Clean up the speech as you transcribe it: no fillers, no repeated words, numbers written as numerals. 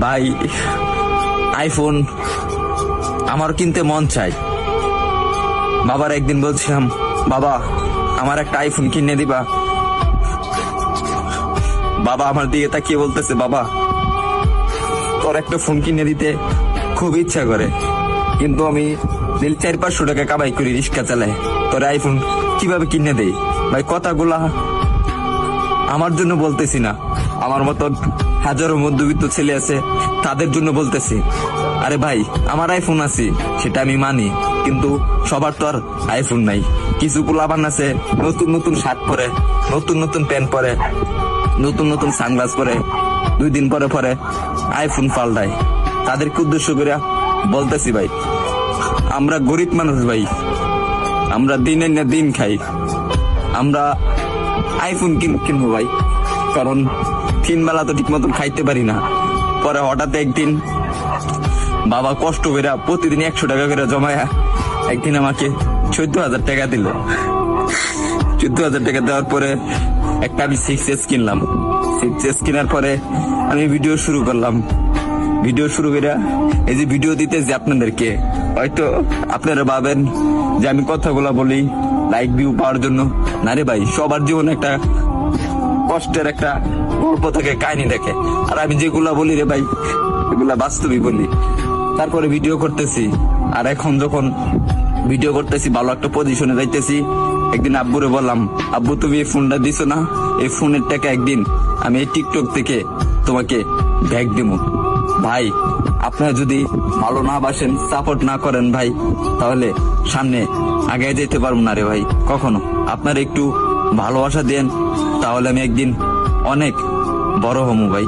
ভাই আইফোন আমার কিনতে মন চাই। বাবার একদিন বলছিলাম, বাবা আমার একটা আইফোন কিনে দিবা। বাবা আমার দিকে তাকিয়ে বলতেছে, বাবা তোর একটা ফোন কিনে দিতে খুব ইচ্ছা করে, কিন্তু আমি 400-500 টাকা কামাই করি, রিক্সা চালাই, তোর আইফোন কিভাবে কিনে দেই? ভাই কথাগুলা আমার জন্য বলতেছি না, আমার মতন হাজারো মধ্যবিত্ত ছেলে আছে তাদের জন্য বলতেছি। আরে ভাই আমার আইফোন আছে সেটা আমি মানি, কিন্তু সবার তো আর আইফোন নাই। কিছু পোলাপান আছে নতুন নতুন শার্ট পরে, নতুন নতুন প্যান্ট পরে, নতুন নতুন সানগ্লাস পরে, 2 দিন পরে পরে আইফোন পাল্টায়। তাদেরকে উদ্দেশ্য করে বলতেছি, ভাই আমরা গরিব মানুষ, ভাই আমরা দিনের না দিন খাই, আমরা আইফোন কিনবো ভাই, কারণ 3 বেলা তো ঠিক মতন খাইতে পারি না। পরে হঠাৎ একদিন বাবা কষ্ট করে প্রতিদিন 100 টাকা করে জমায়া একদিন আমাকে 14,000 টাকা দিল। 14,000 টাকা দেওয়ার পরে একটা আমি 6S কিনলাম। 6S কেনার পরে আমি ভিডিও শুরু করলাম। ভিডিও শুরু করে এই যে ভিডিও দিতে যে আপনাদেরকে, হয়তো আপনারা ভাবেন যে আমি কথাগুলা বলি লাইক ভিউ পাওয়ার জন্য। না রে ভাই, সবার জীবনে একটা কষ্টের একটা গল্প থাকে, কাহিনী দেখে, আর আমি যেগুলা বলি রে ভাই এগুলা বাস্তবই বলি। তারপরে ভিডিও করতেছি, আর এখন যখন ভিডিও করতেছি ভালো একটা পজিশনে যাইতেছি, একদিন আব্বুরে বললাম, আব্বু তুমি এই ফোনটা দিছো না, এই ফোনের টাকা একদিন আমি এই টিকটক থেকে তোমাকে ব্যাগ দেবো। ভাই আপনারা যদি ভালো না বাসেন, সাপোর্ট না করেন ভাই, তাহলে সামনে আগে যেতে পারবো না রে ভাই কখনো। আপনারা একটু ভালোবাসা দেন, তাহলে আমি একদিন অনেক বড় হমু ভাই।